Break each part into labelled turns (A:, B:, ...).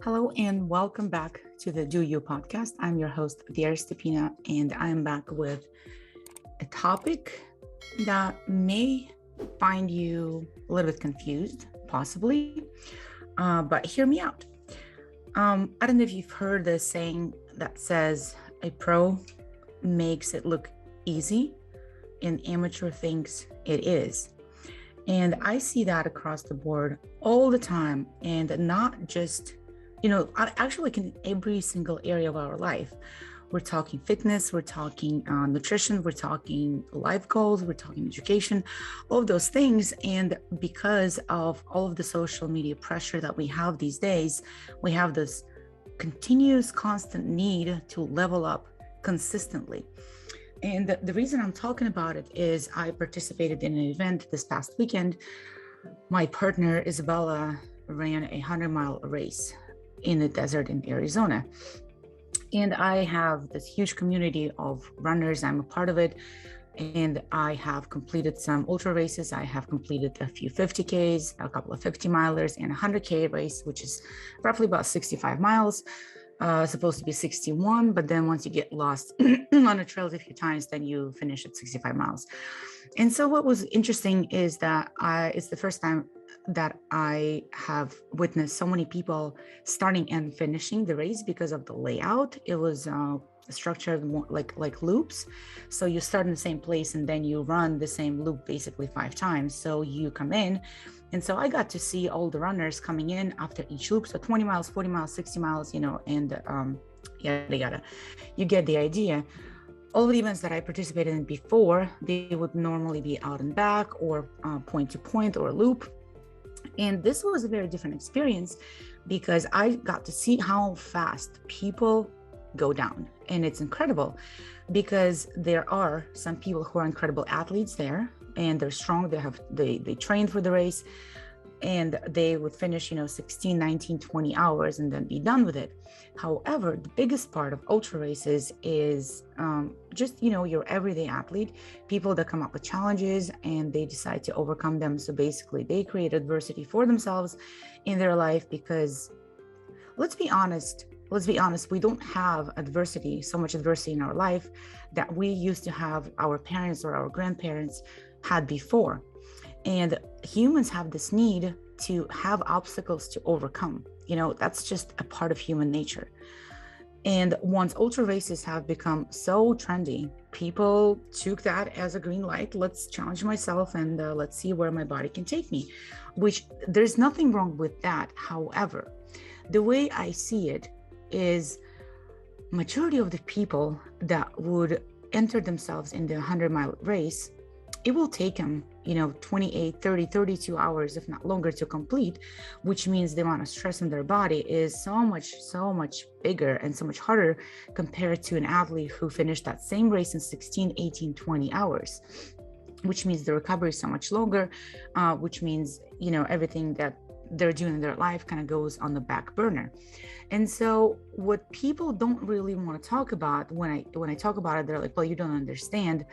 A: Hello and welcome back to the Do You podcast. I'm your host, Dier Stepina, and I'm back with a topic that may find you a little bit confused, possibly, but hear me out. I don't know if you've heard the saying that says a pro makes it look easy and amateur thinks it is. And I see that across the board all the time, and not just actually in every single area of our life. We're talking fitness, we're talking nutrition, we're talking life goals, we're talking education, all of those things. And because of all of the social media pressure that we have these days, we have this continuous, constant need to level up consistently. And the reason I'm talking about it is I participated in an event this past weekend. My partner, Isabella, ran a 100-mile race in the desert in Arizona. And I have this huge community of runners. I'm a part of it. And I have completed some ultra races. I have completed a few 50Ks, a couple of 50 milers, and a 100K race, which is roughly about 65 miles. Supposed to be 61, but then once you get lost on the trails a few times, then you finish at 65 miles. And so what was interesting is that it's the first time that I have witnessed so many people starting and finishing the race because of the layout. It was structured more like loops. So you start in the same place and then you run the same loop basically 5 times. So you come in. And so I got to see all the runners coming in after each loop. So 20 miles, 40 miles, 60 miles, and yada, yada. You get the idea. All of the events that I participated in before, they would normally be out and back or point to point or loop. And this was a very different experience because I got to see how fast people go down. And it's incredible because there are some people who are incredible athletes there and they're strong. They trained for the race and they would finish, 16, 19, 20 hours and then be done with it. However, the biggest part of ultra races is just, your everyday athlete, people that come up with challenges and they decide to overcome them. So basically they create adversity for themselves in their life because let's be honest, we don't have so much adversity in our life that we used to have our parents or our grandparents had before. And humans have this need to have obstacles to overcome. That's just a part of human nature. And once ultra races have become so trendy, people took that as a green light. Let's challenge myself and let's see where my body can take me, which there's nothing wrong with that. However, the way I see it is majority of the people that would enter themselves in the 100-mile race, it will take them 28, 30, 32 hours, if not longer, to complete, which means the amount of stress in their body is so much bigger and so much harder compared to an athlete who finished that same race in 16, 18, 20 hours, which means the recovery is so much longer, which means everything that they're doing in their life kind of goes on the back burner. And so what people don't really want to talk about when I talk about it, they're like, well, you don't understand.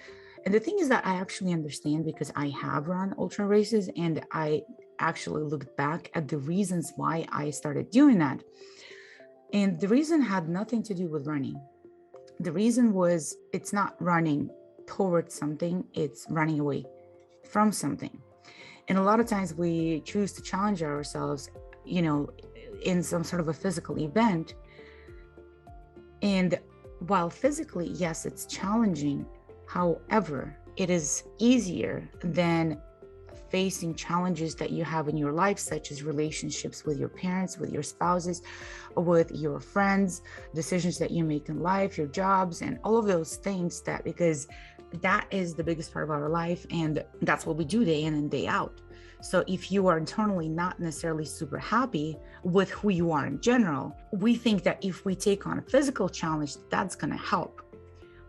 A: And the thing is that I actually understand because I have run ultra races and I actually looked back at the reasons why I started doing that. And the reason had nothing to do with running. The reason was it's not running towards something, it's running away from something. And a lot of times we choose to challenge ourselves, in some sort of a physical event. And while physically, yes, it's challenging. However, it is easier than facing challenges that you have in your life, such as relationships with your parents, with your spouses, with your friends, decisions that you make in life, your jobs, and all of those things because that is the biggest part of our life. And that's what we do day in and day out. So if you are internally not necessarily super happy with who you are in general, we think that if we take on a physical challenge, that's going to help.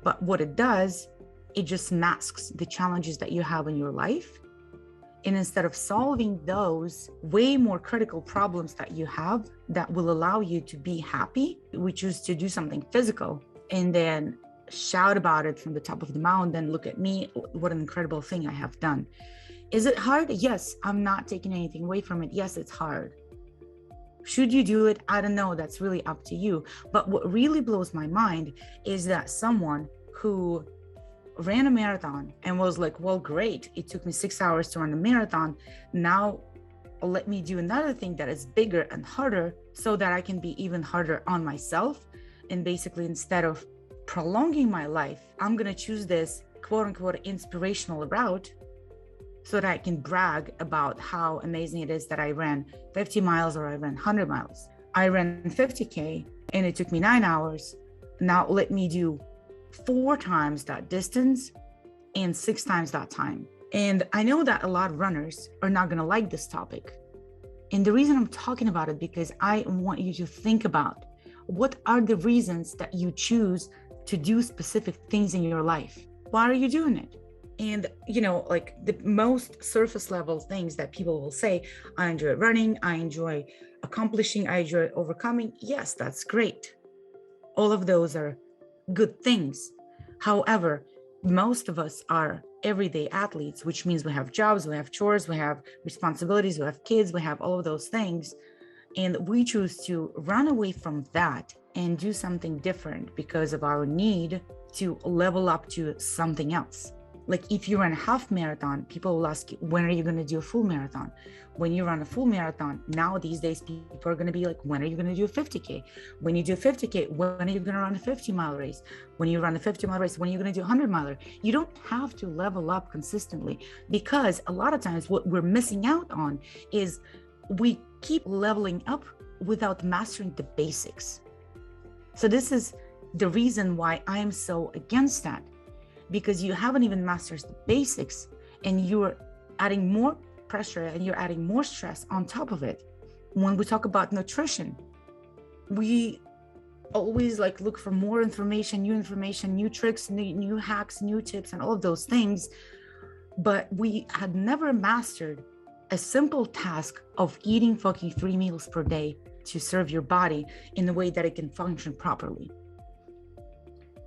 A: But what it does, it just masks the challenges that you have in your life. And instead of solving those way more critical problems that you have that will allow you to be happy, we choose to do something physical and then shout about it from the top of the mountain, then look at me, what an incredible thing I have done. Is it hard? Yes, I'm not taking anything away from it. Yes, it's hard. Should you do it? I don't know. That's really up to you. But what really blows my mind is that someone who ran a marathon and was like, well, great, it took me 6 hours to run a marathon. Now let me do another thing that is bigger and harder so that I can be even harder on myself. And basically, instead of prolonging my life, I'm going to choose this quote unquote inspirational route so that I can brag about how amazing it is that I ran 50 miles or I ran 100 miles. I ran 50K and it took me 9 hours. Now let me do 4 times that distance and 6 times that time. And I know that a lot of runners are not going to like this topic. And the reason I'm talking about it, because I want you to think about what are the reasons that you choose to do specific things in your life. Why are you doing it? And, like the most surface level things that people will say, I enjoy running, I enjoy accomplishing, I enjoy overcoming. Yes, that's great. All of those are good things. However, most of us are everyday athletes, which means we have jobs, we have chores, we have responsibilities, we have kids, we have all of those things. And we choose to run away from that and do something different because of our need to level up to something else. Like if you run a half marathon, people will ask you, when are you going to do a full marathon? When you run a full marathon, now these days, people are going to be like, when are you going to do a 50K? When you do a 50K, when are you going to run a 50-mile race? When you run a 50-mile race, when are you going to do a 100-miler? You don't have to level up consistently, because a lot of times what we're missing out on is we keep leveling up without mastering the basics. So this is the reason why I'm so against that, because you haven't even mastered the basics and you're adding more pressure and you're adding more stress on top of it. When we talk about nutrition, we always look for more information, new tricks, new hacks, new tips, and all of those things. But we had never mastered a simple task of eating fucking 3 meals per day to serve your body in a way that it can function properly.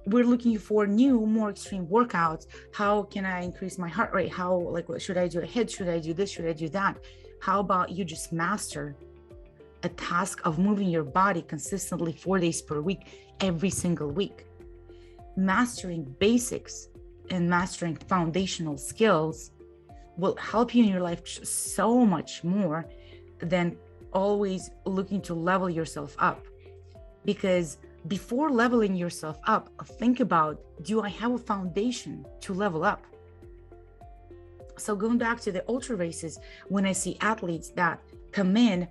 A: We're looking for new, more extreme workouts. How can I increase my heart rate? What should I do a HIIT? Should I do this? Should I do that? How about you just master a task of moving your body consistently 4 days per week, every single week? Mastering basics and mastering foundational skills will help you in your life so much more than always looking to level yourself up. Because before leveling yourself up, think about, do I have a foundation to level up? So going back to the ultra races, when I see athletes that come in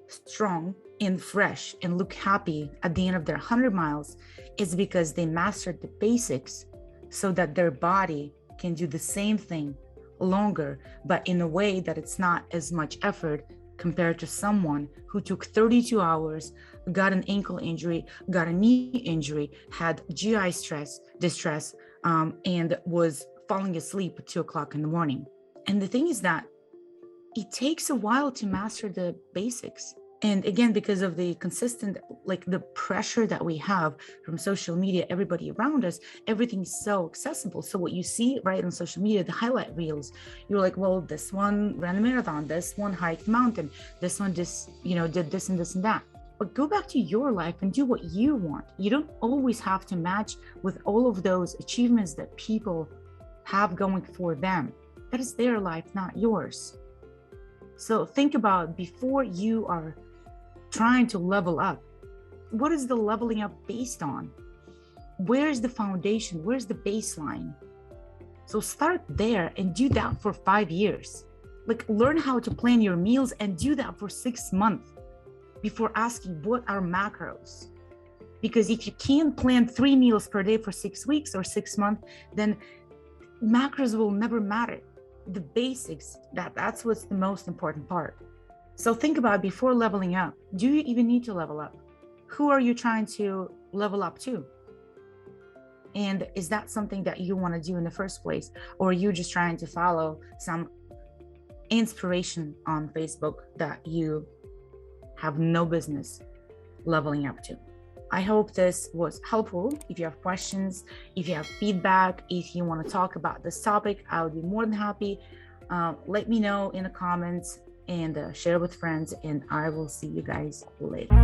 A: strong and fresh and look happy at the end of their 100 miles, it's because they mastered the basics so that their body can do the same thing longer, but in a way that it's not as much effort compared to someone who took 32 hours, got an ankle injury, got a knee injury, had GI distress, and was falling asleep at 2 o'clock in the morning. And the thing is that it takes a while to master the basics. And again, because of the consistent, the pressure that we have from social media, everybody around us, everything's so accessible. So what you see right on social media, the highlight reels, you're like, well, this one ran a marathon, this one hiked the mountain, this one just, did this and this and that. But go back to your life and do what you want. You don't always have to match with all of those achievements that people have going for them. That is their life, not yours. So think about, before you are trying to level up, what is the leveling up based on? Where's the foundation? Where's the baseline? So start there and do that for 5 years. Learn how to plan your meals and do that for 6 months before asking what are macros. Because if you can't plan 3 meals per day for 6 weeks or 6 months, then macros will never matter. The basics, that's what's the most important part. So think about, before leveling up, do you even need to level up? Who are you trying to level up to? And is that something that you want to do in the first place? Or are you just trying to follow some inspiration on Facebook that you have no business leveling up to? I hope this was helpful. If you have questions, if you have feedback, if you want to talk about this topic, I would be more than happy. Let me know in the comments. and share with friends. And I will see you guys later.